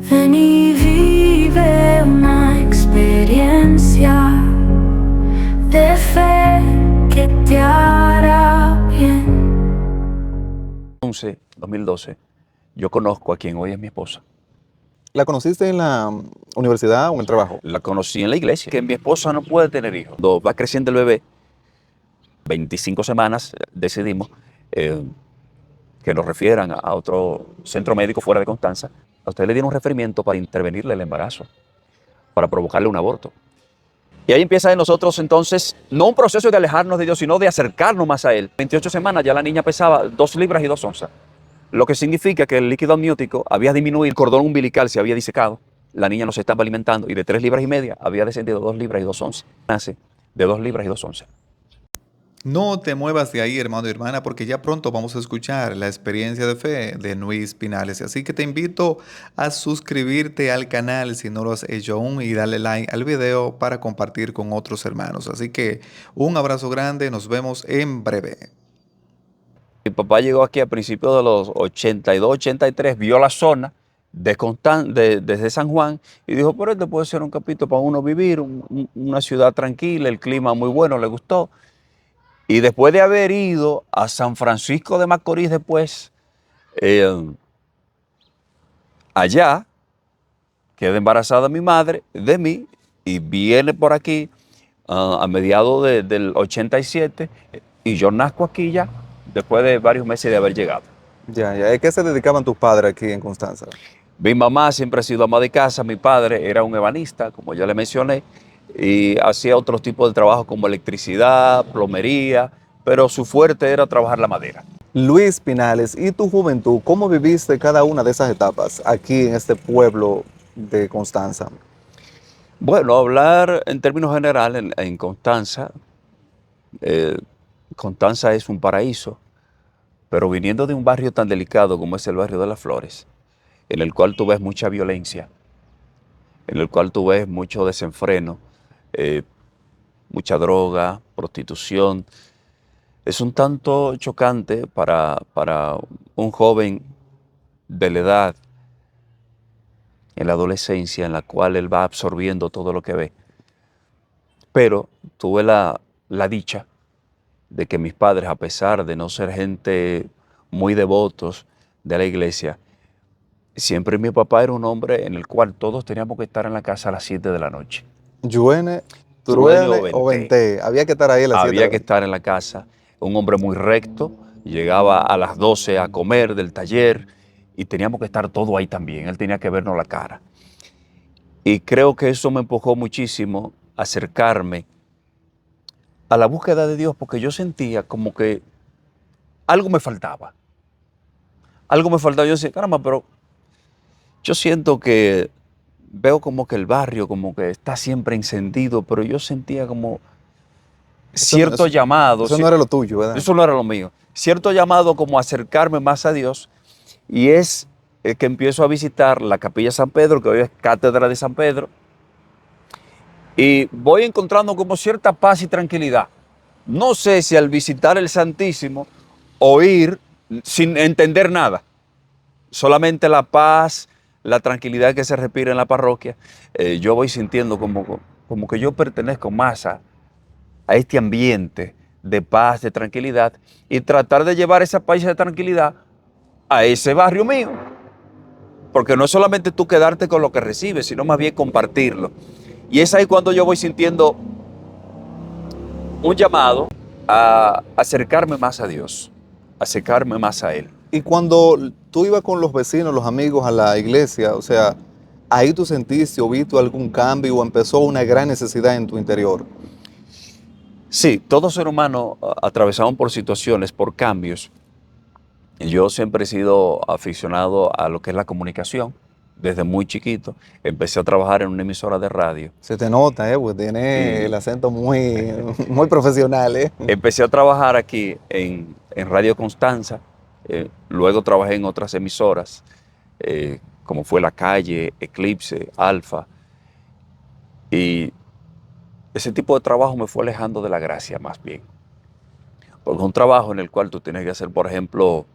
Ven y vive una experiencia de fe que te hará bien. 2012, yo conozco a quien hoy es mi esposa. ¿La conociste en la universidad o en el trabajo? La conocí en la iglesia, que mi esposa no puede tener hijos. Cuando va creciendo el bebé, 25 semanas, decidimos que nos refieran a otro centro médico fuera de Constanza. A usted le dieron un referimiento para intervenirle el embarazo, para provocarle un aborto. Y ahí empieza en nosotros entonces, no un proceso de alejarnos de Dios, sino de acercarnos más a Él. 28 semanas ya la niña pesaba 2 libras y 2 onzas, lo que significa que el líquido amniótico había disminuido, el cordón umbilical se había disecado, la niña no se estaba alimentando y de 3 libras y media había descendido 2 libras y 2 onzas. Nace de 2 libras y 2 onzas. No te muevas de ahí, hermano y hermana, porque ya pronto vamos a escuchar la experiencia de fe de Luis Pinales. Así que te invito a suscribirte al canal si no lo has hecho aún y darle like al video para compartir con otros hermanos. Así que un abrazo grande, nos vemos en breve. Mi papá llegó aquí a principios de los 82, 83, vio la zona desde San Juan y dijo, pero este puede ser un capítulo para uno vivir, una ciudad tranquila, el clima muy bueno, le gustó. Y después de haber ido a San Francisco de Macorís después, allá, queda embarazada mi madre de mí y viene por aquí a mediados del 87 y yo nazco aquí ya, después de varios meses de haber llegado. Ya. ¿A qué se dedicaban tus padres aquí en Constanza? Mi mamá siempre ha sido ama de casa, mi padre era un ebanista, como ya le mencioné, y hacía otros tipos de trabajo como electricidad, plomería, pero su fuerte era trabajar la madera. Luis Pinales, ¿y tu juventud? ¿Cómo viviste cada una de esas etapas aquí en este pueblo de Constanza? Bueno, hablar en términos generales, en Constanza, eh, Constanza es un paraíso, pero viniendo de un barrio tan delicado como es el barrio de Las Flores, en el cual tú ves mucha violencia, en el cual tú ves mucho desenfreno, eh, mucha droga, prostitución, es un tanto chocante para un joven de la edad, en la adolescencia, en la cual él va absorbiendo todo lo que ve. Pero tuve la dicha de que mis padres, a pesar de no ser gente muy devotos de la iglesia, siempre mi papá era un hombre en el cual todos teníamos que estar en la casa a las 7 de la noche. Lluene, Truene truene o o vente. vente. Había que estar ahí a las 7 Había que estar en la casa. Un hombre muy recto, llegaba a las 12 a comer del taller y teníamos que estar todo ahí también. Él tenía que vernos la cara. Y creo que eso me empujó muchísimo a acercarme a la búsqueda de Dios, porque yo sentía como que algo me faltaba. Algo me faltaba. Yo decía, caramba, pero yo siento que veo como que el barrio como que está siempre encendido, pero yo sentía como cierto llamado. Eso no era lo tuyo, ¿verdad? Eso no era lo mío. Cierto llamado como a acercarme más a Dios, y es que empiezo a visitar la Capilla San Pedro, que hoy es Cátedra de San Pedro, y voy encontrando como cierta paz y tranquilidad. No sé si al visitar el Santísimo o ir sin entender nada, solamente la paz, la tranquilidad que se respira en la parroquia, yo voy sintiendo como que yo pertenezco más a este ambiente de paz, de tranquilidad, y tratar de llevar esa paz y esa tranquilidad a ese barrio mío. Porque no es solamente tú quedarte con lo que recibes, sino más bien compartirlo. Y es ahí cuando yo voy sintiendo un llamado a acercarme más a Dios, acercarme más a Él. Y cuando tú ibas con los vecinos, los amigos a la iglesia, o sea, ahí tú sentiste o viste algún cambio o empezó una gran necesidad en tu interior. Sí, todo ser humano atravesamos por situaciones, por cambios. Yo siempre he sido aficionado a lo que es la comunicación. Desde muy chiquito empecé a trabajar en una emisora de radio. Se te nota, porque tiene el acento muy, muy profesional, ¿eh? Empecé a trabajar aquí en Radio Constanza, luego trabajé en otras emisoras, como fue La Calle, Eclipse, Alfa, y ese tipo de trabajo me fue alejando de la gracia más bien. Porque es un trabajo en el cual tú tienes que hacer, por ejemplo,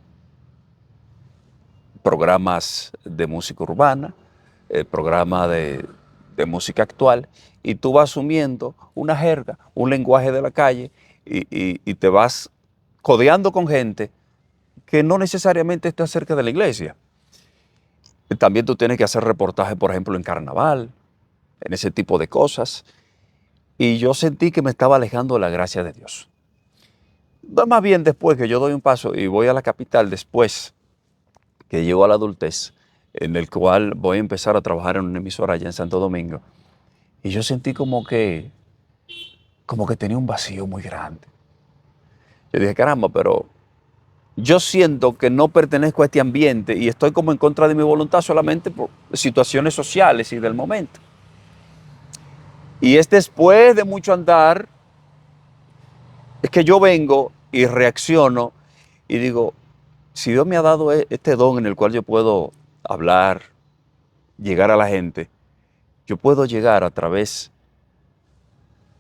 programas de música urbana, programa de música actual, y tú vas asumiendo una jerga, un lenguaje de la calle, y te vas codeando con gente que no necesariamente está cerca de la iglesia. También tú tienes que hacer reportajes, por ejemplo, en carnaval, en ese tipo de cosas. Y yo sentí que me estaba alejando de la gracia de Dios. Más bien después que yo doy un paso y voy a la capital, después que llego a la adultez, en el cual voy a empezar a trabajar en una emisora allá en Santo Domingo, y yo sentí como que tenía un vacío muy grande. Yo dije, caramba, pero yo siento que no pertenezco a este ambiente y estoy como en contra de mi voluntad solamente por situaciones sociales y del momento. Y es después de mucho andar, es que yo vengo y reacciono y digo, si Dios me ha dado este don en el cual yo puedo hablar, llegar a la gente, yo puedo llegar a través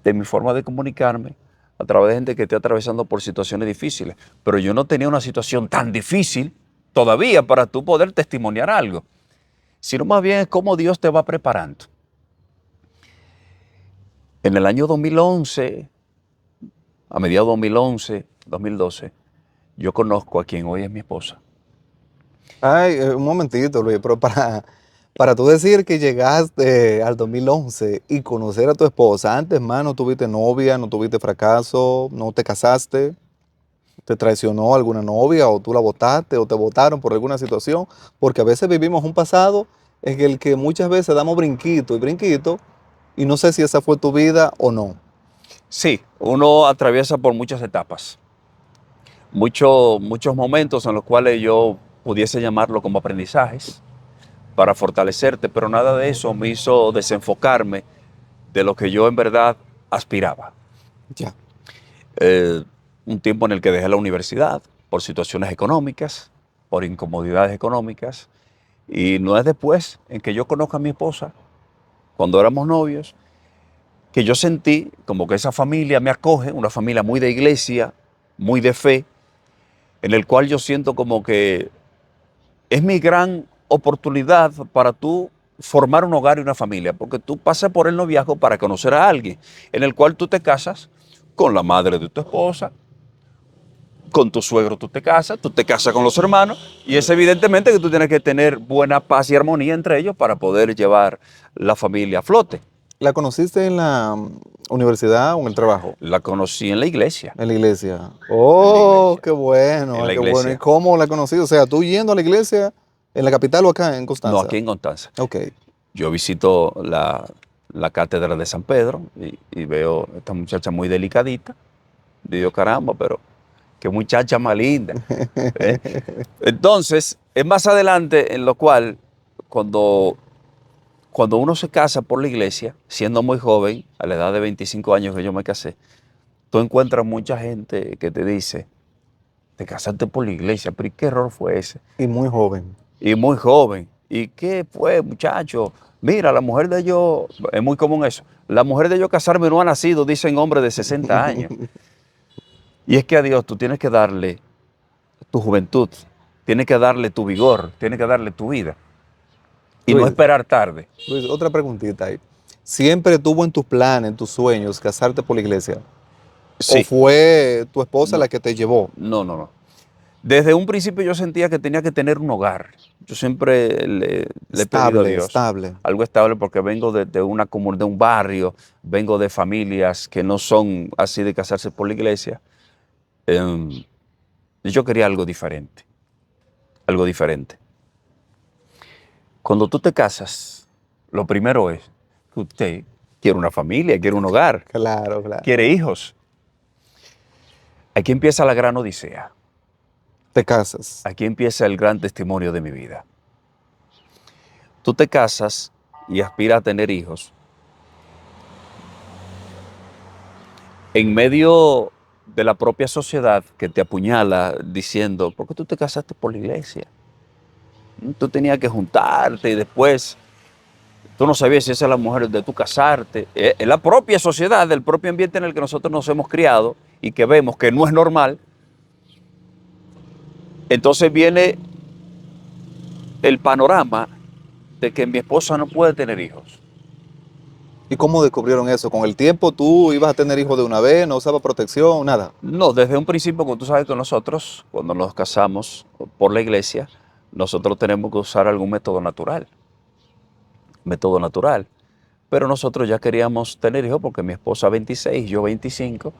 de mi forma de comunicarme, a través de gente que esté atravesando por situaciones difíciles. Pero yo no tenía una situación tan difícil todavía para tú poder testimoniar algo, sino más bien es cómo Dios te va preparando. En el año 2011, a mediados de 2011, 2012, yo conozco a quien hoy es mi esposa. Ay, un momentito, Luis, pero para tú decir que llegaste al 2011 y conocer a tu esposa, antes, más no tuviste novia, no tuviste fracaso, no te casaste, te traicionó alguna novia o tú la botaste o te botaron por alguna situación, porque a veces vivimos un pasado en el que muchas veces damos brinquito y brinquito y no sé si esa fue tu vida o no. Sí, uno atraviesa por muchas etapas, muchos momentos en los cuales yo pudiese llamarlo como aprendizajes para fortalecerte, pero nada de eso me hizo desenfocarme de lo que yo en verdad aspiraba. Ya. Un tiempo en el que dejé la universidad por situaciones económicas, por incomodidades económicas, y no es después en que yo conozco a mi esposa, cuando éramos novios, que yo sentí como que esa familia me acoge, una familia muy de iglesia, muy de fe, en el cual yo siento como que es mi gran oportunidad para tú formar un hogar y una familia, porque tú pasas por el noviazgo para conocer a alguien, en el cual tú te casas con la madre de tu esposa, con tu suegro tú te casas con los hermanos, y es evidentemente que tú tienes que tener buena paz y armonía entre ellos para poder llevar la familia a flote. ¿La conociste en la universidad o en el trabajo? La conocí en la iglesia. En la iglesia. Oh, qué bueno, En la qué bueno. iglesia. ¿Y cómo la conocí? O sea, tú yendo a la iglesia en la capital o acá en Constanza. No, aquí en Constanza. Ok. Yo visito la cátedra de San Pedro y veo a esta muchacha muy delicadita. Digo, caramba, pero qué muchacha más linda. ¿Eh? Entonces, es más adelante en lo cual, cuando uno se casa por la iglesia, siendo muy joven, a la edad de 25 años que yo me casé, tú encuentras mucha gente que te dice, te casaste por la iglesia, pero ¿y qué error fue ese? Y muy joven. Y muy joven. ¿Y qué fue, muchacho? Mira, la mujer de yo, es muy común eso, la mujer de yo casarme no ha nacido, dicen hombres de 60 años. Y es que a Dios tú tienes que darle tu juventud, tienes que darle tu vigor, tienes que darle tu vida. Y no Luis, esperar tarde. Luis, otra preguntita ahí. ¿Siempre tuvo en tus planes, en tus sueños, casarte por la iglesia? Sí. ¿O fue tu esposa No. la que te llevó? No. Desde un principio yo sentía que tenía que tener un hogar. Yo siempre le he pedido a Dios Estable. algo estable, porque vengo de una comunidad, de un barrio, vengo de familias que no son así de casarse por la iglesia. Yo quería algo diferente. Algo diferente. Cuando tú te casas, lo primero es que usted quiere una familia, quiere un hogar, Claro, claro. quiere hijos. Aquí empieza la gran odisea. Te casas. Aquí empieza el gran testimonio de mi vida. Tú te casas y aspiras a tener hijos. En medio de la propia sociedad que te apuñala diciendo, ¿por qué tú te casaste por la iglesia? Tú tenías que juntarte y después tú no sabías si esa es la mujer de tú casarte. Es la propia sociedad, el propio ambiente en el que nosotros nos hemos criado y que vemos que no es normal. Entonces viene el panorama de que mi esposa no puede tener hijos. ¿Y cómo descubrieron eso? ¿Con el tiempo tú ibas a tener hijos de una vez, no usaba protección, nada? No, desde un principio, como tú sabes que nosotros, cuando nos casamos por la iglesia, nosotros tenemos que usar algún método natural. Pero nosotros ya queríamos tener hijos porque mi esposa 26, yo 25.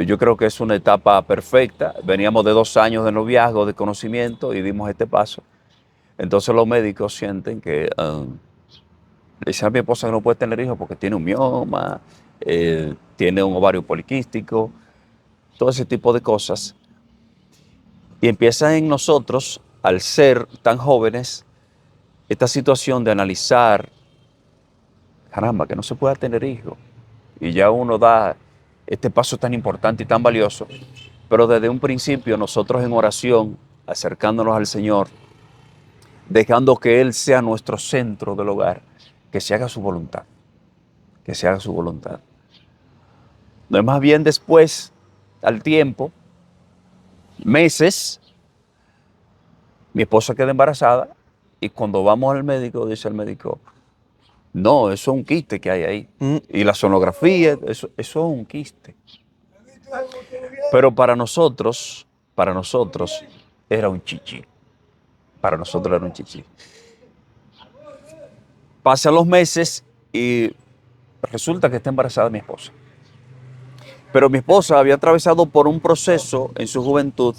Yo creo que es una etapa perfecta. Veníamos de 2 años de noviazgo, de conocimiento y dimos este paso. Entonces los médicos sienten que le dicen a mi esposa que no puede tener hijos porque tiene un mioma, tiene un ovario poliquístico, todo ese tipo de cosas. Y empieza en nosotros, al ser tan jóvenes, esta situación de analizar, caramba, que no se pueda tener hijos. Y ya uno da este paso tan importante y tan valioso. Pero desde un principio nosotros en oración, acercándonos al Señor, dejando que Él sea nuestro centro del hogar, que se haga su voluntad, que se haga su voluntad. No es más bien después, al tiempo, meses, mi esposa queda embarazada y cuando vamos al médico, dice el médico, no, eso es un quiste que hay ahí. Y la sonografía, eso es un quiste. Pero para nosotros era un chichi. Para nosotros era un chichi. Pasan los meses y resulta que está embarazada mi esposa. Pero mi esposa había atravesado por un proceso en su juventud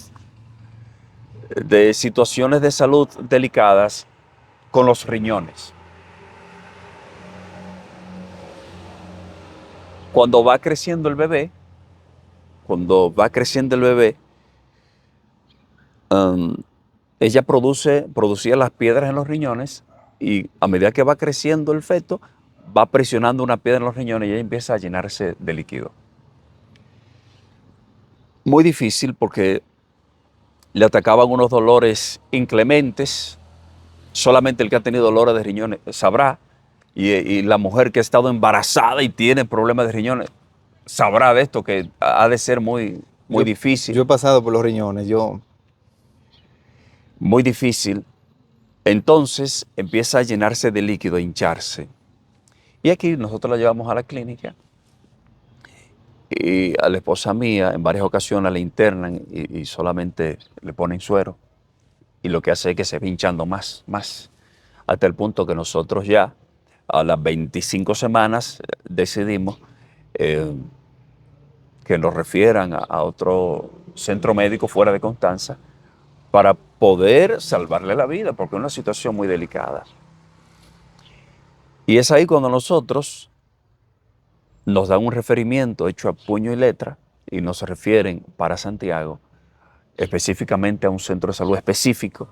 de situaciones de salud delicadas con los riñones. Cuando va creciendo el bebé, ella producía las piedras en los riñones y a medida que va creciendo el feto, va presionando una piedra en los riñones y ella empieza a llenarse de líquido. Muy difícil porque le atacaban unos dolores inclementes. Solamente el que ha tenido dolores de riñones sabrá. Y la mujer que ha estado embarazada y tiene problemas de riñones sabrá de esto, que ha de ser muy difícil. Yo he pasado por los riñones, Muy difícil. Entonces empieza a llenarse de líquido, a hincharse. Y aquí nosotros la llevamos a la clínica y a la esposa mía en varias ocasiones la internan y solamente le ponen suero. Y lo que hace es que se va hinchando más, hasta el punto que nosotros ya a las 25 semanas decidimos que nos refieran a otro centro médico fuera de Constanza para poder salvarle la vida, porque es una situación muy delicada. Y es ahí cuando nosotros nos dan un referimiento hecho a puño y letra y nos refieren para Santiago, específicamente a un centro de salud específico.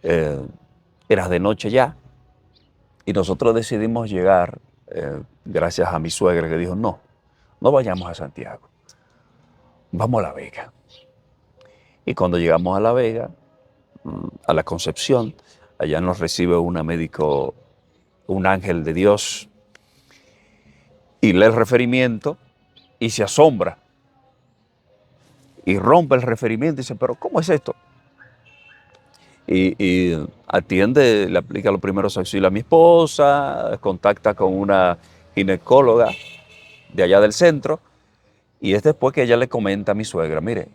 Era de noche ya y nosotros decidimos llegar, gracias a mi suegra que dijo, no vayamos a Santiago, vamos a La Vega. Y cuando llegamos a La Vega, a la Concepción, allá nos recibe una médico, un ángel de Dios, y lee el referimiento y se asombra. Y rompe el referimiento y dice, pero ¿cómo es esto? Y atiende, le aplica los primeros auxilios a mi esposa, contacta con una ginecóloga de allá del centro, y es después que ella le comenta a mi suegra, mire,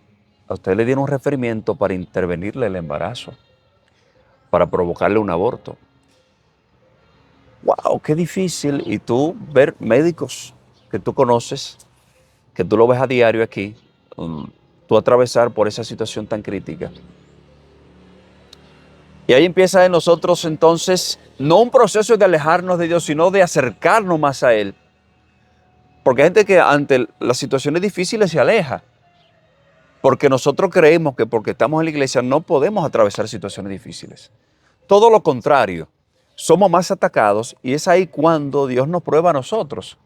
a usted le dieron un referimiento para intervenirle el embarazo, para provocarle un aborto. ¡Wow! ¡Qué difícil! Y tú ver médicos que tú conoces, que tú lo ves a diario aquí, tú atravesar por esa situación tan crítica. Y ahí empieza en nosotros entonces, no un proceso de alejarnos de Dios, sino de acercarnos más a Él. Porque hay gente que ante las situaciones difíciles se aleja. Porque nosotros creemos que porque estamos en la iglesia no podemos atravesar situaciones difíciles. Todo lo contrario, somos más atacados y es ahí cuando Dios nos prueba a nosotros.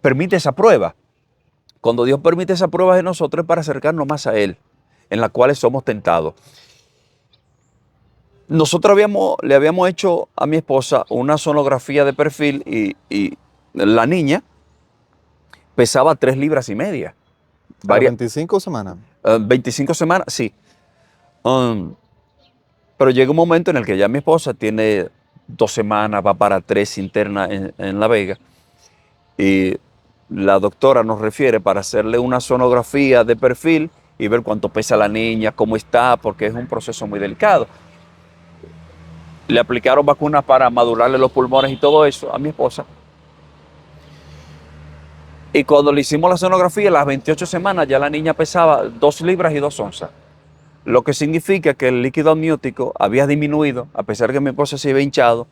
Permite esa prueba. Cuando Dios permite esa prueba de nosotros es para acercarnos más a Él, en la cual somos tentados. Nosotros le habíamos hecho a mi esposa una sonografía de perfil y la niña pesaba 3,5 libras. ¿A 25 semanas? 25 semanas, sí. Pero llega un momento en el que ya mi esposa tiene 2 semanas, va para 3 interna en La Vega. Y la doctora nos refiere para hacerle una sonografía de perfil y ver cuánto pesa la niña, cómo está, porque es un proceso muy delicado. Le aplicaron vacunas para madurarle los pulmones y todo eso a mi esposa. Y cuando le hicimos la sonografía, a las 28 semanas ya la niña pesaba 2 libras y 2 onzas. Lo que significa que el líquido amniótico había disminuido, a pesar de que mi esposa se había hinchado,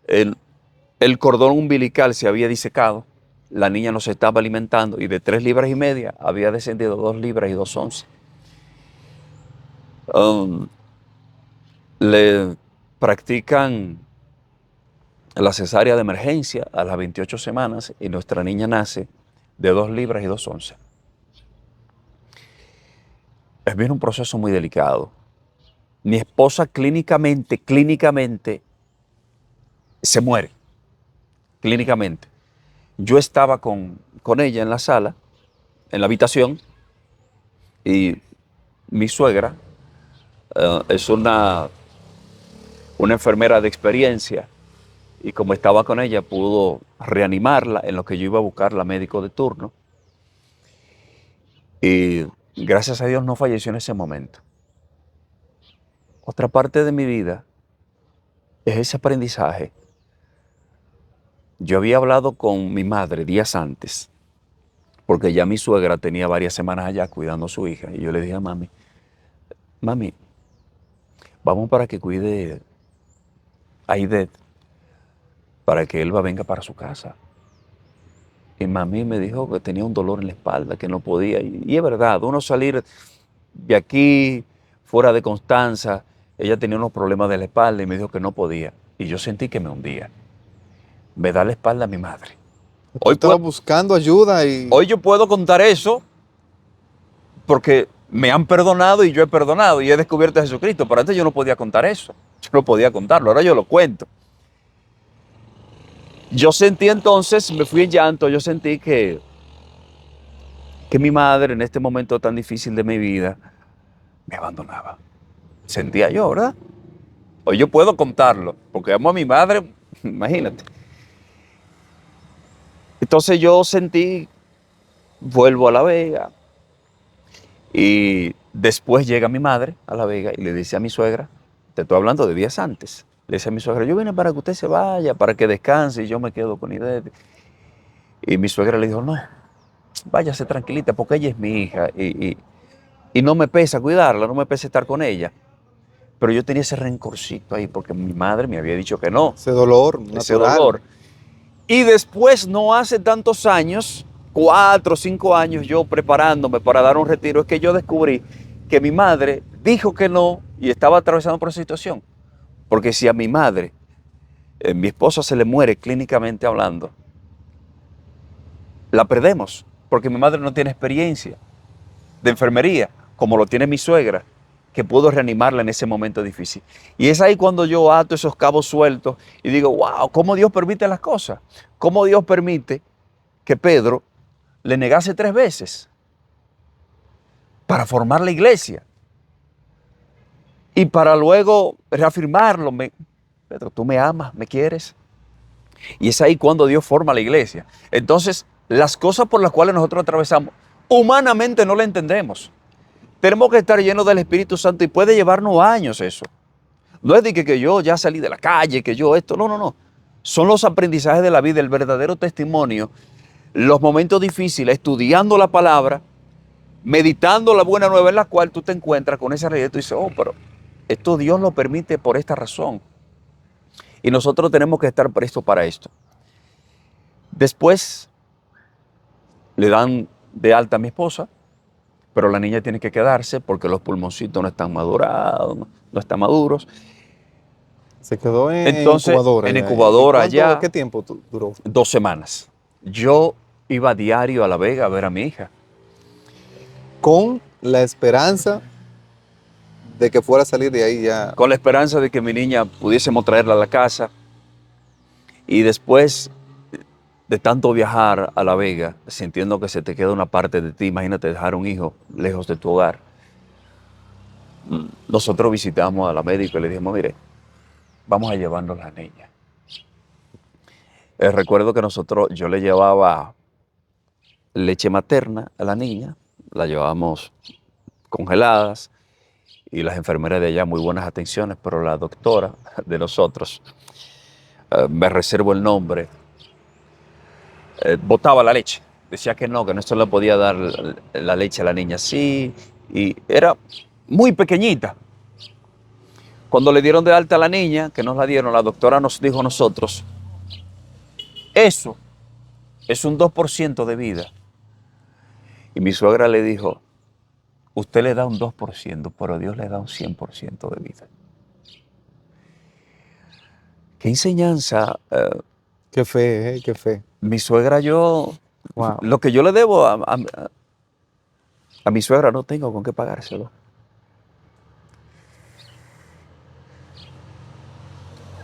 el cordón umbilical se había disecado, la niña no se estaba alimentando y de 3 libras y media había descendido 2 libras y 2 onzas. Le practican la cesárea de emergencia a las 28 semanas y nuestra niña nace de 2 libras y 2 onzas. Es bien un proceso muy delicado. Mi esposa clínicamente se muere. Clínicamente. Yo estaba con ella en la sala, en la habitación, y mi suegra es una enfermera de experiencia, y como estaba con ella, pudo reanimarla en lo que yo iba a buscar la médico de turno. Y gracias a Dios no falleció en ese momento. Otra parte de mi vida es ese aprendizaje. Yo había hablado con mi madre días antes, porque ya mi suegra tenía varias semanas allá cuidando a su hija. Y yo le dije a mami, vamos para que cuide a Aidet, para que Elba venga para su casa. Y mami me dijo que tenía un dolor en la espalda, que no podía. Y es verdad, uno salir de aquí, fuera de Constanza, ella tenía unos problemas de la espalda y me dijo que no podía. Y yo sentí que me hundía. Me da la espalda a mi madre. Hoy estaba buscando ayuda y... Hoy yo puedo contar eso porque me han perdonado y yo he perdonado y he descubierto a Jesucristo. Pero antes yo no podía contar eso. Yo no podía contarlo, ahora yo lo cuento. Yo sentí entonces, me fui en llanto, yo sentí que mi madre en este momento tan difícil de mi vida me abandonaba. Sentía yo, ¿verdad? Hoy yo puedo contarlo, porque amo a mi madre, imagínate. Entonces yo sentí, vuelvo a La Vega y después llega mi madre a La Vega y le dice a mi suegra, te estoy hablando de días antes, le dice a mi suegra, yo vine para que usted se vaya, para que descanse y yo me quedo con Aidet. Y mi suegra le dijo, no, váyase tranquilita porque ella es mi hija y no me pesa cuidarla, no me pesa estar con ella. Pero yo tenía ese rencorcito ahí porque mi madre me había dicho que no. Ese dolor natural. Ese dolor. Y después, no hace tantos años, 4 o 5 años, yo preparándome para dar un retiro, es que yo descubrí que mi madre dijo que no y estaba atravesando por esa situación. Porque si a mi madre, mi esposa se le muere clínicamente hablando, la perdemos, porque mi madre no tiene experiencia de enfermería, como lo tiene mi suegra, que pudo reanimarla en ese momento difícil. Y es ahí cuando yo ato esos cabos sueltos y digo, wow, ¿cómo Dios permite las cosas? ¿Cómo Dios permite que Pedro le negase 3 veces para formar la iglesia? Y para luego reafirmarlo, Pedro, tú me amas, me quieres. Y es ahí cuando Dios forma la iglesia. Entonces, las cosas por las cuales nosotros atravesamos, humanamente no la entendemos. Tenemos que estar llenos del Espíritu Santo y puede llevarnos años eso. No es de que yo ya salí de la calle, que yo esto, no. Son los aprendizajes de la vida, el verdadero testimonio, los momentos difíciles, estudiando la palabra, meditando la buena nueva en la cual tú te encuentras con esa realidad y tú dices, oh, pero esto Dios lo permite por esta razón. Y nosotros tenemos que estar prestos para esto. Después le dan de alta a mi esposa, pero la niña tiene que quedarse porque los pulmoncitos no están madurados, no están maduros. Se quedó en Entonces, incubadora. en incubadora allá. ¿Qué tiempo duró? 2 semanas. Yo iba diario a La Vega a ver a mi hija. Con la esperanza de que fuera a salir de ahí ya. Con la esperanza de que mi niña pudiésemos traerla a la casa. Y después de tanto viajar a La Vega, sintiendo que se te queda una parte de ti, imagínate dejar un hijo lejos de tu hogar. Nosotros visitamos a la médica y le dijimos, mire, vamos a llevarnos la niña. Recuerdo que yo le llevaba leche materna a la niña, la llevábamos congeladas y las enfermeras de allá muy buenas atenciones, pero la doctora de nosotros, me reservo el nombre, botaba la leche. Decía que no se le podía dar la leche a la niña así, y era muy pequeñita. Cuando le dieron de alta a la niña, que nos la dieron, la doctora nos dijo a nosotros, eso es un 2% de vida. Y mi suegra le dijo, usted le da un 2%, pero Dios le da un 100% de vida. Qué enseñanza. Qué fe, qué fe. Mi suegra, Wow. lo que yo le debo a mi suegra no tengo con qué pagárselo.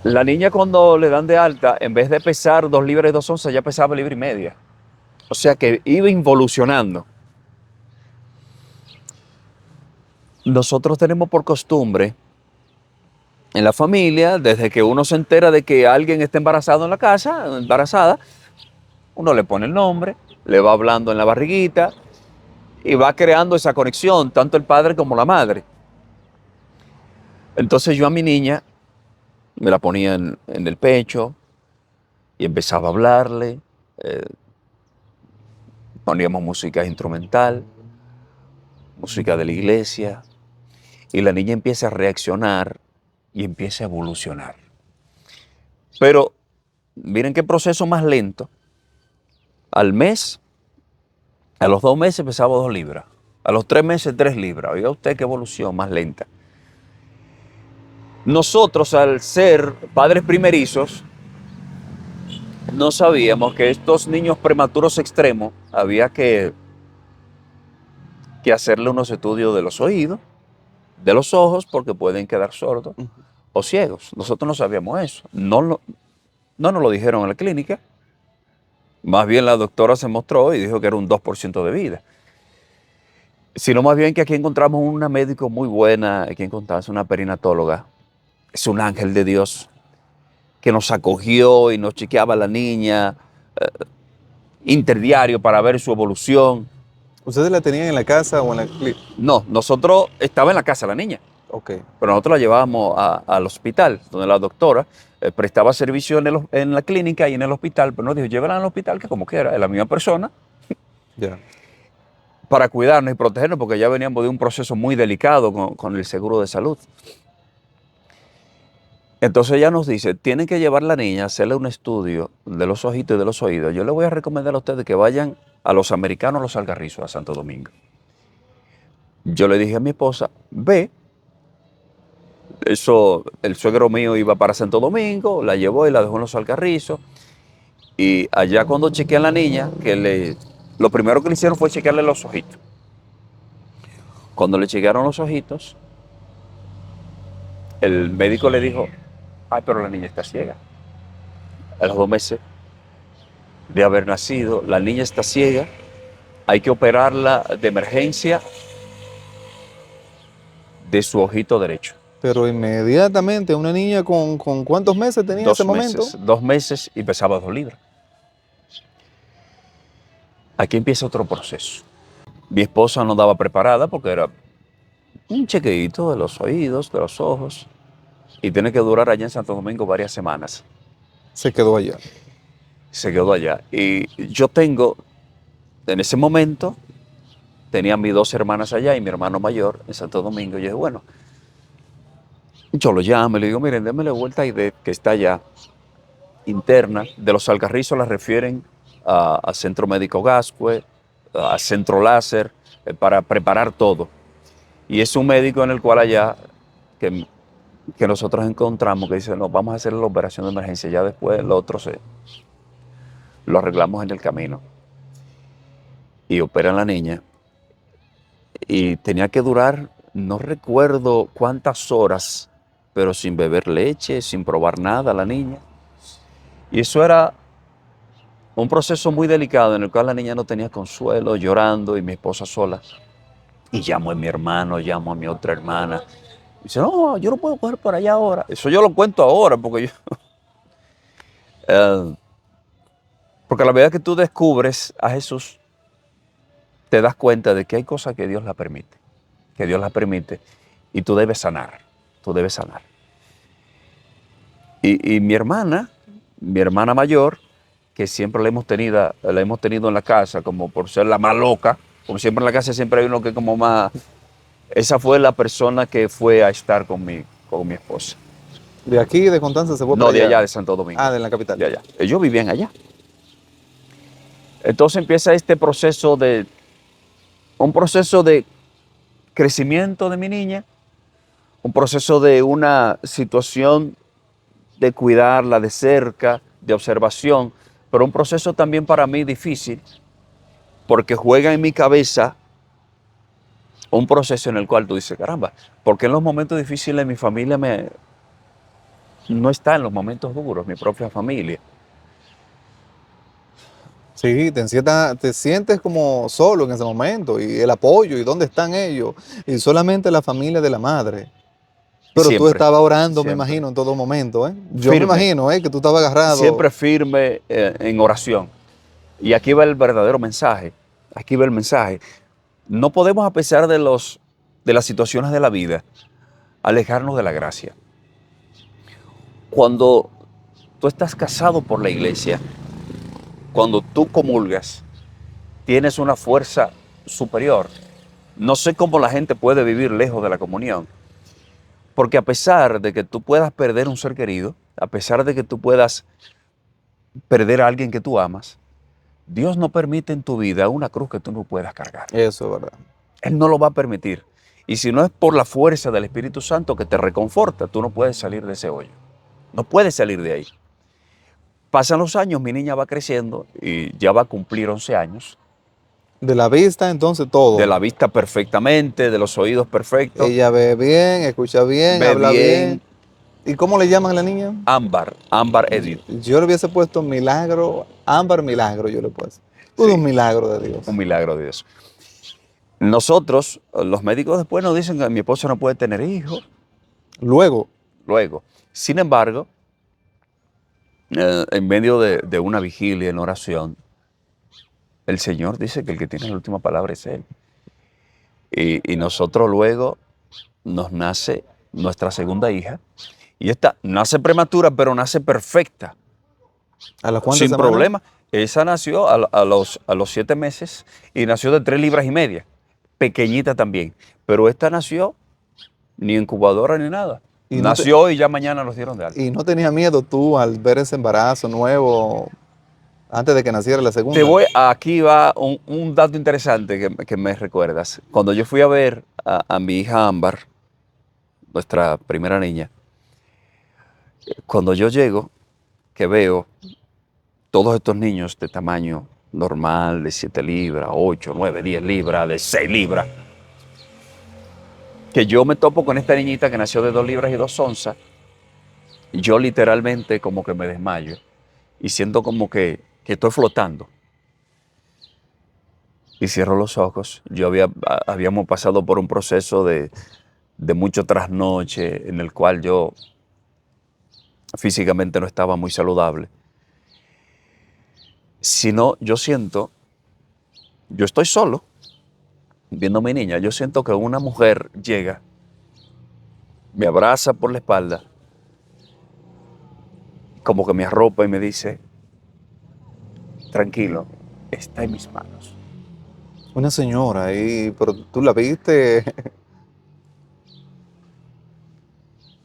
La niña cuando le dan de alta, en vez de pesar 2 libras y 2 onzas, ya pesaba 1,5 libras. O sea que iba involucionando. Nosotros tenemos por costumbre, en la familia, desde que uno se entera de que alguien está embarazado en la casa, embarazada, uno le pone el nombre, le va hablando en la barriguita y va creando esa conexión, tanto el padre como la madre. Entonces yo a mi niña me la ponía en el pecho y empezaba a hablarle, poníamos música instrumental, música de la iglesia, y la niña empieza a reaccionar y empieza a evolucionar. Pero miren qué proceso más lento. Al mes, a los 2 meses pesaba 2 libras, a los 3 meses 3 libras. Oiga usted qué evolución más lenta. Nosotros, al ser padres primerizos, no sabíamos que estos niños prematuros extremos había que hacerle unos estudios de los oídos, de los ojos, porque pueden quedar sordos o ciegos. Nosotros no sabíamos eso. No nos lo dijeron en la clínica. Más bien la doctora se mostró y dijo que era un 2% de vida. Sino más bien que aquí encontramos una médico muy buena, aquí encontramos una perinatóloga. Es un ángel de Dios que nos acogió y nos chequeaba a la niña interdiario para ver su evolución. ¿Ustedes la tenían en la casa o en la clínica? No, nosotros estaba en la casa la niña, Ok. pero nosotros la llevábamos al hospital, donde la doctora prestaba servicio en la clínica y en el hospital, pero nos dijo, llévenla al hospital, que como quiera, es la misma persona, Ya. para cuidarnos y protegernos, porque ya veníamos de un proceso muy delicado con el seguro de salud. Entonces ella nos dice, tienen que llevar a la niña a hacerle un estudio de los ojitos y de los oídos. Yo les voy a recomendar a ustedes que vayan a los Americanos, los Algarrizos, a Santo Domingo. Yo le dije a mi esposa, ve. Eso, el suegro mío iba para Santo Domingo, la llevó y la dejó en los Algarrizos. Y allá cuando chequean a la niña, lo primero que le hicieron fue chequearle los ojitos. Cuando le chequearon los ojitos, el médico le dijo, ay, pero la niña está ciega. A los 2 meses de haber nacido, la niña está ciega, hay que operarla de emergencia de su ojito derecho. Pero inmediatamente, una niña con ¿cuántos meses tenía en ese momento? 2 meses y pesaba 2 libras. Aquí empieza otro proceso. Mi esposa no daba preparada porque era un chequeíto de los oídos, de los ojos, y tiene que durar allá en Santo Domingo varias semanas. Se quedó allá. Se quedó allá. Y yo tengo, en ese momento, tenía mis 2 hermanas allá y mi hermano mayor en Santo Domingo. Y yo dije, bueno, yo lo llamo y le digo, miren, démele vuelta y de que está allá, interna. De los Algarrizos la refieren a Centro Médico Gascue, a Centro Láser, para preparar todo. Y es un médico en el cual allá, que nosotros encontramos, que dice, no, vamos a hacer la operación de emergencia, ya después lo otro lo arreglamos en el camino. Y operan a la niña. Y tenía que durar, no recuerdo cuántas horas, pero sin beber leche, sin probar nada la niña. Y eso era un proceso muy delicado en el cual la niña no tenía consuelo, llorando, y mi esposa sola. Y llamo a mi hermano, llamo a mi otra hermana. Dice, no, yo no puedo coger por allá ahora. Eso yo lo cuento ahora, porque yo... porque a la medida que tú descubres a Jesús, te das cuenta de que hay cosas que Dios la permite. Que Dios la permite. Y tú debes sanar. Tú debes sanar. Y mi hermana mayor, que siempre la hemos tenido en la casa, como por ser la más loca, como siempre en la casa siempre hay uno que como más... Esa fue la persona que fue a estar con mi esposa. De aquí, de Constanza, se fue No, para de allá. allá, de Santo Domingo. Ah, de la capital. De allá. Ellos vivían allá. Entonces empieza un proceso de crecimiento de mi niña, un proceso de una situación de cuidarla de cerca, de observación, pero un proceso también para mí difícil, porque juega en mi cabeza un proceso en el cual tú dices, caramba, porque en los momentos difíciles mi familia no está en los momentos duros, mi propia familia. Sí, te sientes como solo en ese momento y el apoyo y dónde están ellos y solamente la familia de la madre. Pero tú Siempre, estabas orando, me siempre. imagino, en todo momento, ¿eh? Yo me Firme, imagino, que tú estabas agarrado. siempre firme en oración. Y aquí va el verdadero mensaje. Aquí va el mensaje. No podemos, a pesar de las situaciones de la vida, alejarnos de la gracia. Cuando tú estás casado por la iglesia, cuando tú comulgas, tienes una fuerza superior. No sé cómo la gente puede vivir lejos de la comunión. Porque a pesar de que tú puedas perder un ser querido, a pesar de que tú puedas perder a alguien que tú amas, Dios no permite en tu vida una cruz que tú no puedas cargar. Eso es verdad. Él no lo va a permitir. Y si no es por la fuerza del Espíritu Santo que te reconforta, tú no puedes salir de ese hoyo. No puedes salir de ahí. Pasan los años, mi niña va creciendo y ya va a cumplir 11 años. De la vista, entonces todo. De la vista perfectamente, de los oídos perfectos. Ella ve bien, escucha bien, Ve habla bien. bien. ¿Y cómo le llaman a la niña? Ámbar Edith. Yo le hubiese puesto Milagro, Ámbar Milagro, yo le puse. Sí. Un milagro de Dios. Un milagro de Dios. Nosotros, los médicos después nos dicen que mi esposa no puede tener hijos. Luego, Sin embargo, en medio de una vigilia en oración, el Señor dice que el que tiene la última palabra es Él. Y nosotros luego nos nace nuestra segunda hija. Y esta nace prematura, pero nace perfecta. ¿a las cuantas Sin semanas? problema. Esa nació a los 7 meses y nació de 3,5 libras. Pequeñita también. Pero esta nació ni incubadora ni nada. Y no Nació y ya mañana nos dieron de alta. ¿Y no tenías miedo tú al ver ese embarazo nuevo antes de que naciera la segunda? Aquí va un dato interesante que me recuerdas. Cuando yo fui a ver a mi hija Ámbar, nuestra primera niña, cuando yo llego, que veo todos estos niños de tamaño normal, de 7 libras, 8, 9, 10 libras, de 6 libras, que yo me topo con esta niñita que nació de 2 libras y 2 onzas, y yo literalmente como que me desmayo y siento como que estoy flotando. Y cierro los ojos. Habíamos pasado por un proceso de mucho trasnoche en el cual yo físicamente no estaba muy saludable. Sino yo estoy solo viendo a mi niña, yo siento que una mujer llega, me abraza por la espalda, como que me arropa y me dice, tranquilo, está en mis manos. Una señora ahí, pero tú la viste.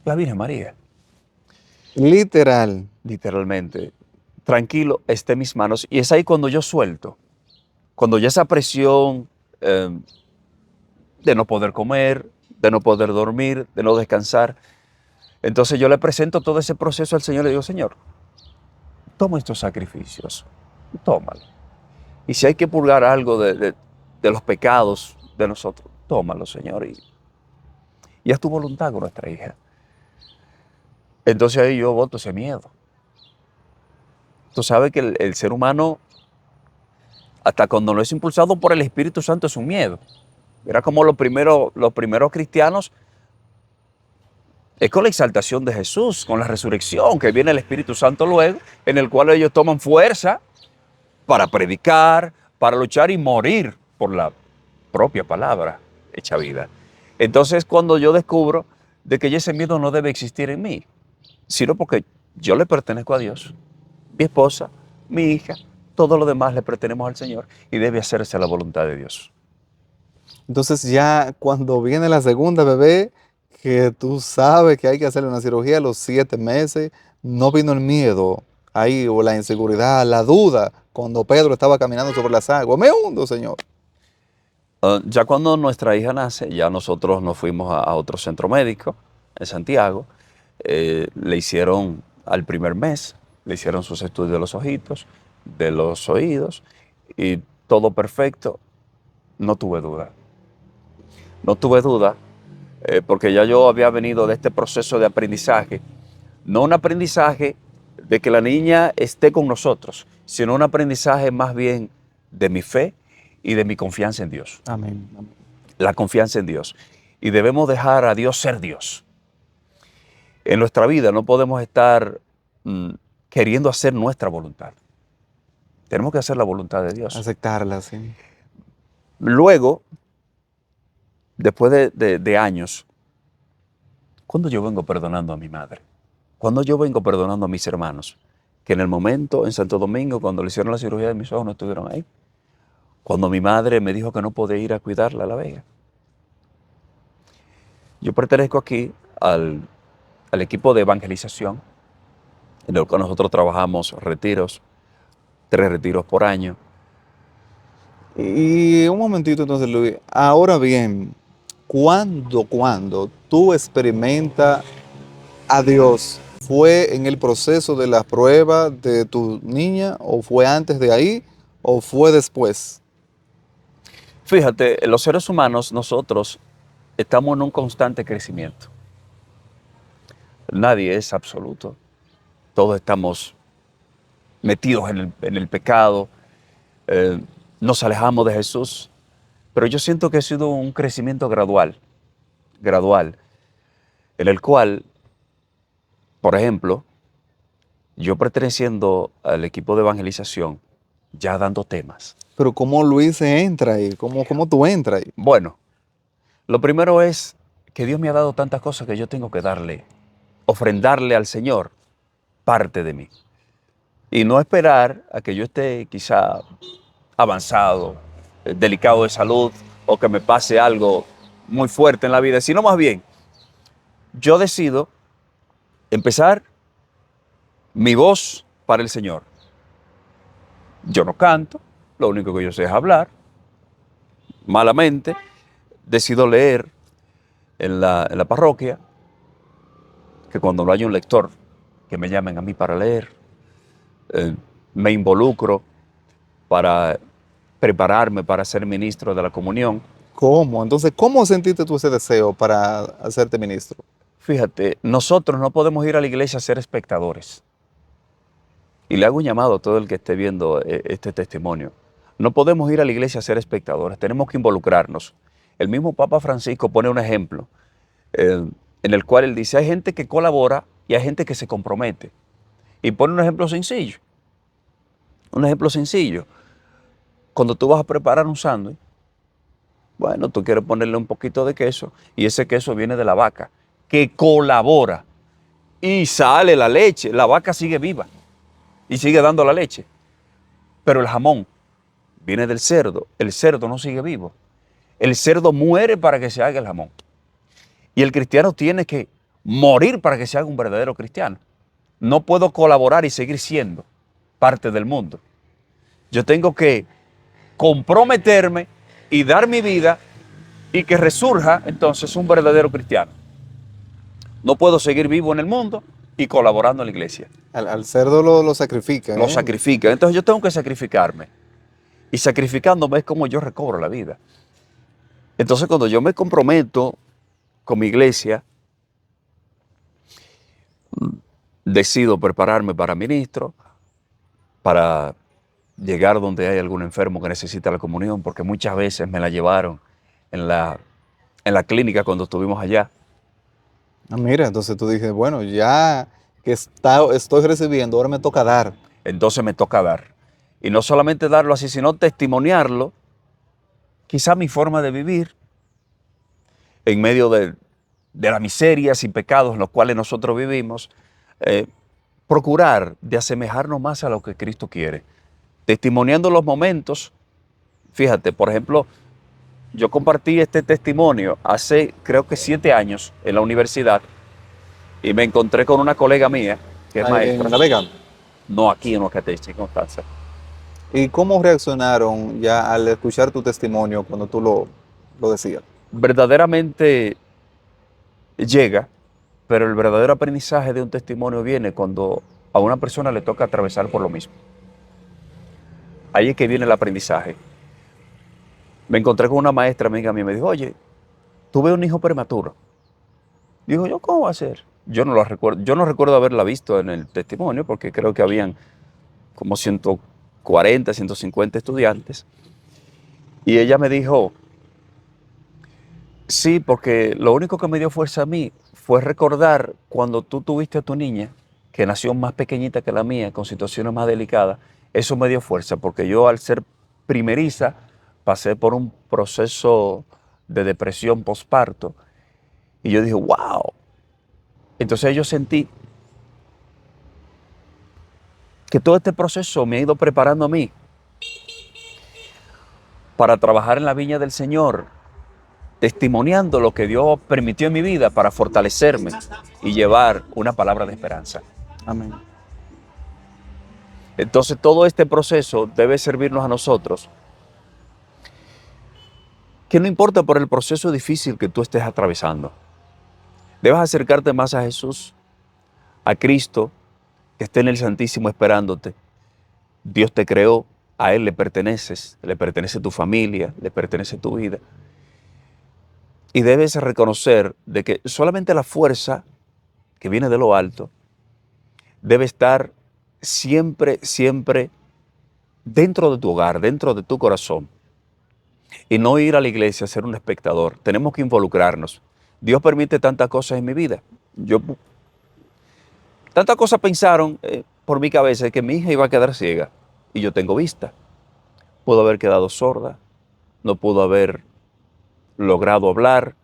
La Virgen María. Literal. Literalmente. Tranquilo, está en mis manos. Y es ahí cuando yo suelto. Cuando ya esa presión de no poder comer, de no poder dormir, de no descansar. Entonces yo le presento todo ese proceso al Señor y le digo, Señor, toma estos sacrificios, tómalo. Y si hay que purgar algo de los pecados de nosotros, tómalo, Señor. Y haz tu voluntad con nuestra hija. Entonces ahí yo boto ese miedo. Tú sabes que el ser humano, hasta cuando no es impulsado por el Espíritu Santo, es un miedo. Era como los primeros cristianos Es con la exaltación de Jesús, con la resurrección, que viene el Espíritu Santo luego, en el cual ellos toman fuerza para predicar, para luchar y morir por la propia palabra hecha vida. Entonces, cuando yo descubro de que ese miedo no debe existir en mí, sino porque yo le pertenezco a Dios, mi esposa, mi hija, todo lo demás le pertenecemos al Señor y debe hacerse la voluntad de Dios. Entonces ya cuando viene la segunda bebé, que tú sabes que hay que hacerle una cirugía a los 7 meses, no vino el miedo ahí o la inseguridad, la duda, cuando Pedro estaba caminando sobre las aguas. Me hundo, Señor. Ya cuando nuestra hija nace, ya nosotros nos fuimos a otro centro médico en Santiago. Le hicieron al primer mes, le hicieron sus estudios de los ojitos, de los oídos y todo perfecto. No tuve duda. No tuve duda porque ya yo había venido de este proceso de aprendizaje. No un aprendizaje de que la niña esté con nosotros, sino un aprendizaje más bien de mi fe y de mi confianza en Dios. Amén. Amén. La confianza en Dios. Y debemos dejar a Dios ser Dios. En nuestra vida no podemos estar queriendo hacer nuestra voluntad. Tenemos que hacer la voluntad de Dios. Aceptarla, sí. Luego, después de años, ¿cuándo yo vengo perdonando a mi madre? ¿Cuándo yo vengo perdonando a mis hermanos? Que en el momento, en Santo Domingo, cuando le hicieron la cirugía de mis ojos, no estuvieron ahí. Cuando mi madre me dijo que no podía ir a cuidarla a La Vega. Yo pertenezco aquí al equipo de evangelización, en el cual nosotros trabajamos retiros, 3 retiros por año. Y un momentito entonces, Luis. Ahora bien, ¿cuándo tú experimentas a Dios? ¿Fue en el proceso de la prueba de tu niña o fue antes de ahí o fue después? Fíjate, los seres humanos, nosotros estamos en un constante crecimiento. Nadie es absoluto. Todos estamos metidos en el pecado. Nos alejamos de Jesús. Pero yo siento que ha sido un crecimiento gradual, en el cual, por ejemplo, yo perteneciendo al equipo de evangelización, ya dando temas. Pero ¿cómo Luis se entra ahí? ¿Cómo tú entras ahí? Bueno, lo primero es que Dios me ha dado tantas cosas que yo tengo que ofrendarle al Señor parte de mí. Y no esperar a que yo esté quizá avanzado, delicado de salud o que me pase algo muy fuerte en la vida, sino más bien, yo decido empezar mi voz para el Señor. Yo no canto, lo único que yo sé es hablar. Malamente, decido leer en la parroquia, que cuando no hay un lector, que me llamen a mí para leer. Me involucro para prepararme para ser ministro de la comunión. ¿Cómo? Entonces, ¿cómo sentiste tú ese deseo para hacerte ministro? Fíjate, nosotros no podemos ir a la iglesia a ser espectadores. Y le hago un llamado a todo el que esté viendo este testimonio. No podemos ir a la iglesia a ser espectadores, tenemos que involucrarnos. El mismo Papa Francisco pone un ejemplo en el cual él dice, hay gente que colabora y hay gente que se compromete. Y pone un ejemplo sencillo. Un ejemplo sencillo. Cuando tú vas a preparar un sándwich, bueno, tú quieres ponerle un poquito de queso y ese queso viene de la vaca, que colabora y sale la leche. La vaca sigue viva y sigue dando la leche. Pero el jamón viene del cerdo. El cerdo no sigue vivo. El cerdo muere para que se haga el jamón. Y el cristiano tiene que morir para que se haga un verdadero cristiano. No puedo colaborar y seguir siendo parte del mundo. Yo tengo que comprometerme y dar mi vida y que resurja entonces un verdadero cristiano. No puedo seguir vivo en el mundo y colaborando en la iglesia. Al cerdo lo sacrifica. Lo sacrifica. Entonces yo tengo que sacrificarme. Y sacrificándome es como yo recobro la vida. Entonces cuando yo me comprometo con mi iglesia, decido prepararme para ministro, para llegar donde hay algún enfermo que necesita la comunión, porque muchas veces me la llevaron en la clínica cuando estuvimos allá. Ah, mira, entonces tú dices, bueno, ya que estoy recibiendo, ahora me toca dar. Entonces me toca dar. Y no solamente darlo así, sino testimoniarlo, quizá mi forma de vivir en medio de las miserias y pecados en los cuales nosotros vivimos, eh, procurar de asemejarnos más a lo que Cristo quiere. Testimoniando los momentos, fíjate, por ejemplo, yo compartí este testimonio hace creo que 7 años en la universidad y me encontré con una colega mía que es Ahí maestra, en La Vega. no aquí en Ocateche, en Constanza. ¿Y cómo reaccionaron ya al escuchar tu testimonio cuando tú lo decías? Verdaderamente llega, pero el verdadero aprendizaje de un testimonio viene cuando a una persona le toca atravesar por lo mismo. Ahí es que viene el aprendizaje. Me encontré con una maestra amiga mía y me dijo, oye, tuve un hijo prematuro. Digo yo, ¿cómo va a ser? Yo no lo recuerdo, yo no recuerdo haberla visto en el testimonio porque creo que habían como 140, 150 estudiantes. Y ella me dijo, sí, porque lo único que me dio fuerza a mí fue recordar cuando tú tuviste a tu niña, que nació más pequeñita que la mía, con situaciones más delicadas. Eso me dio fuerza, porque yo al ser primeriza pasé por un proceso de depresión postparto. Y yo dije, wow. Entonces yo sentí que todo este proceso me ha ido preparando a mí para trabajar en la viña del Señor, testimoniando lo que Dios permitió en mi vida para fortalecerme y llevar una palabra de esperanza. Amén. Entonces todo este proceso debe servirnos a nosotros, que no importa por el proceso difícil que tú estés atravesando, debes acercarte más a Jesús, a Cristo, que esté en el Santísimo esperándote. Dios te creó, a Él le pertenece tu familia, le pertenece tu vida. Y debes reconocer de que solamente la fuerza que viene de lo alto debe estar siempre, siempre dentro de tu hogar, dentro de tu corazón. Y no ir a la iglesia a ser un espectador. Tenemos que involucrarnos. Dios permite tantas cosas en mi vida. Tantas cosas pensaron por mi cabeza que mi hija iba a quedar ciega y yo tengo vista. Pudo haber quedado sorda, no pudo haber logrado hablar.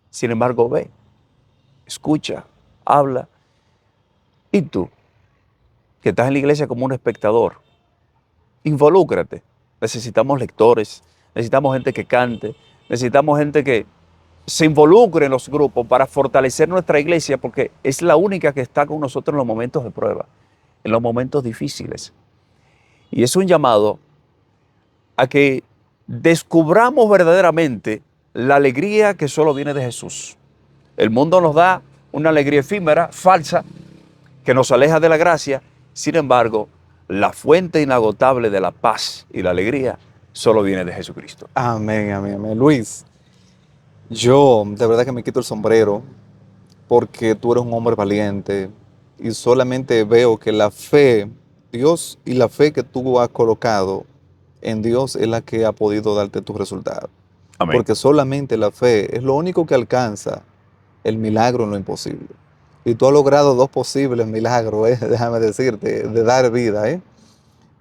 Sin embargo, ve, escucha, habla. Y tú, que estás en la iglesia como un espectador, involúcrate. Necesitamos lectores, necesitamos gente que cante, necesitamos gente que se involucre en los grupos para fortalecer nuestra iglesia, porque es la única que está con nosotros en los momentos de prueba, en los momentos difíciles. Y es un llamado a que descubramos verdaderamente la alegría que solo viene de Jesús. El mundo nos da una alegría efímera, falsa, que nos aleja de la gracia. Sin embargo, la fuente inagotable de la paz y la alegría solo viene de Jesucristo. Amén, amén, amén. Luis, yo de verdad que me quito el sombrero porque tú eres un hombre valiente y solamente veo que la fe, Dios y la fe que tú has colocado en Dios es la que ha podido darte tus resultados. Amén. Porque solamente la fe es lo único que alcanza el milagro en lo imposible. Y tú has logrado dos posibles milagros, déjame decirte, de dar vida,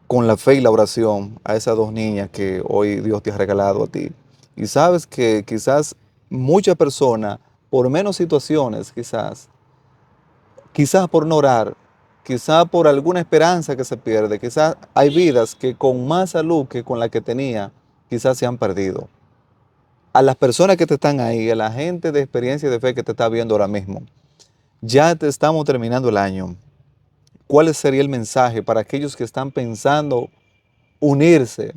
con la fe y la oración a esas dos niñas que hoy Dios te ha regalado a ti. Y sabes que quizás muchas personas, por menos situaciones, quizás por no orar, quizás por alguna esperanza que se pierde, quizás hay vidas que con más salud que con la que tenía, quizás se han perdido. A las personas que te están ahí, a la gente de experiencia y de fe que te está viendo ahora mismo, ya te estamos terminando el año. ¿Cuál sería el mensaje para aquellos que están pensando unirse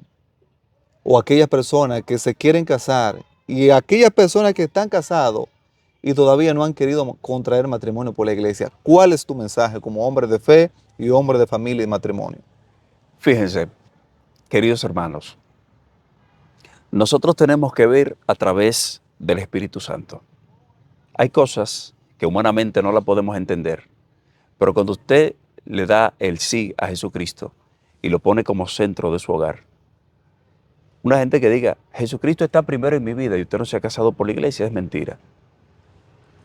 o aquellas personas que se quieren casar y aquellas personas que están casados y todavía no han querido contraer matrimonio por la iglesia? ¿Cuál es tu mensaje como hombre de fe y hombre de familia y matrimonio? Fíjense, queridos hermanos, nosotros tenemos que ver a través del Espíritu Santo. Hay cosas que humanamente no la podemos entender, pero cuando usted le da el sí a Jesucristo y lo pone como centro de su hogar, una gente que diga, Jesucristo está primero en mi vida y usted no se ha casado por la iglesia, es mentira.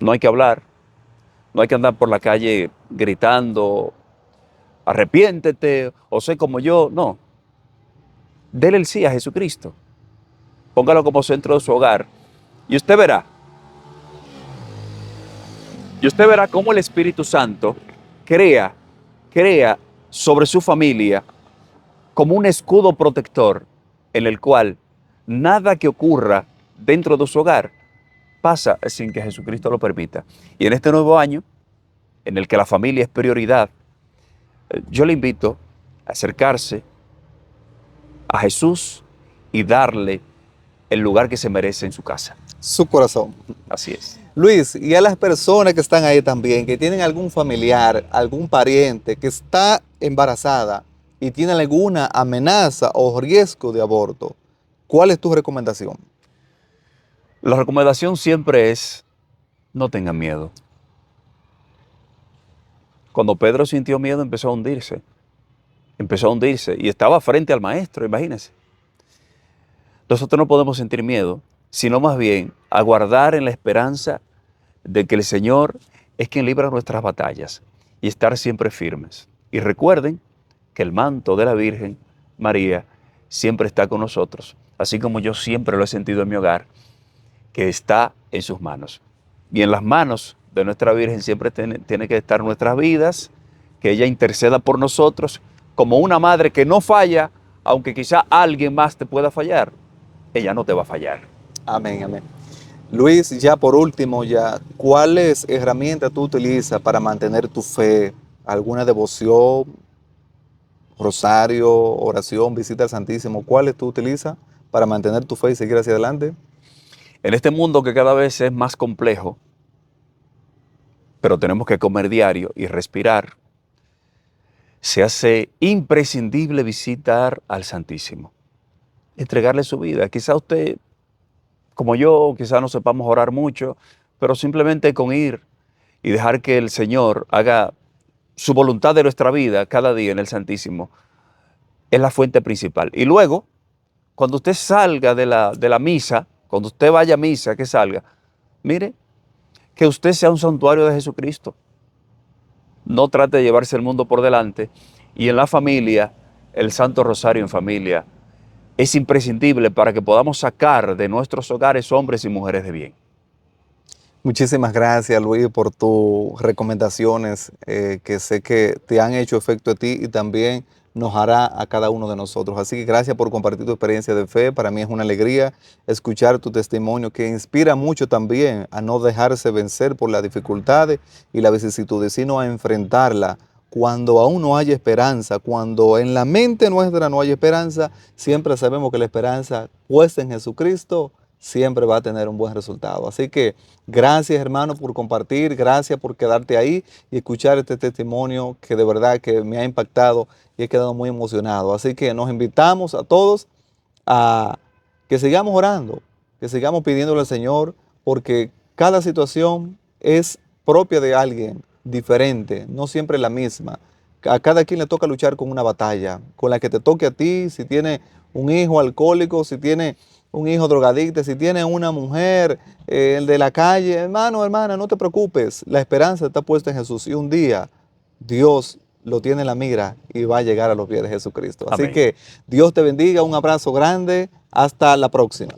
No hay que hablar, No hay que andar por la calle gritando, arrepiéntete o sé como yo. No. Dele el sí a Jesucristo. Póngalo como centro de su hogar. Y usted verá. Y usted verá cómo el Espíritu Santo crea sobre su familia como un escudo protector en el cual nada que ocurra dentro de su hogar pasa sin que Jesucristo lo permita. Y en este nuevo año, en el que la familia es prioridad, yo le invito a acercarse a Jesús y darle el lugar que se merece en su casa. Su corazón. Así es. Luis, y a las personas que están ahí también, que tienen algún familiar, algún pariente que está embarazada y tiene alguna amenaza o riesgo de aborto, ¿cuál es tu recomendación? La recomendación siempre es, no tengan miedo. Cuando Pedro sintió miedo, empezó a hundirse. Empezó a hundirse y estaba frente al maestro, imagínense. Nosotros no podemos sentir miedo, sino más bien aguardar en la esperanza de que el Señor es quien libra nuestras batallas y estar siempre firmes. Y recuerden que el manto de la Virgen María siempre está con nosotros, así como yo siempre lo he sentido en mi hogar, que está en sus manos. Y en las manos de nuestra Virgen siempre tiene que estar nuestras vidas, que ella interceda por nosotros como una madre que no falla, aunque quizá alguien más te pueda fallar. Ella no te va a fallar. Amén, amén. Luis, ya por último, ¿cuáles herramientas tú utilizas para mantener tu fe? ¿Alguna devoción, rosario, oración, visita al Santísimo? ¿Cuáles tú utilizas para mantener tu fe y seguir hacia adelante? En este mundo que cada vez es más complejo, pero tenemos que comer diario y respirar, se hace imprescindible visitar al Santísimo, entregarle su vida. Quizá usted, como yo, quizá no sepamos orar mucho, pero simplemente con ir y dejar que el Señor haga su voluntad de nuestra vida cada día en el Santísimo, es la fuente principal. Y luego, cuando usted salga de la misa, cuando usted vaya a misa, que salga, mire, que usted sea un santuario de Jesucristo. No trate de llevarse el mundo por delante. Y en la familia, el Santo Rosario en familia es imprescindible para que podamos sacar de nuestros hogares hombres y mujeres de bien. Muchísimas gracias, Luis, por tus recomendaciones que sé que te han hecho efecto a ti y también nos hará a cada uno de nosotros. Así que gracias por compartir tu experiencia de fe. Para mí es una alegría escuchar tu testimonio que inspira mucho también a no dejarse vencer por las dificultades y las vicisitudes, sino a enfrentarla cuando aún no haya esperanza, cuando en la mente nuestra no haya esperanza. Siempre sabemos que la esperanza puesta en Jesucristo siempre va a tener un buen resultado. Así que gracias, hermano, por compartir, gracias por quedarte ahí y escuchar este testimonio que de verdad que me ha impactado y he quedado muy emocionado. Así que nos invitamos a todos a que sigamos orando, que sigamos pidiéndole al Señor, porque cada situación es propia de alguien, diferente, no siempre la misma. A cada quien le toca luchar con una batalla, con la que te toque a ti, si tiene un hijo alcohólico, si tiene un hijo drogadicto, si tiene una mujer de la calle, hermano, hermana, no te preocupes, la esperanza está puesta en Jesús y un día Dios lo tiene en la mira y va a llegar a los pies de Jesucristo. Así Amén. que Dios te bendiga, un abrazo grande, hasta la próxima.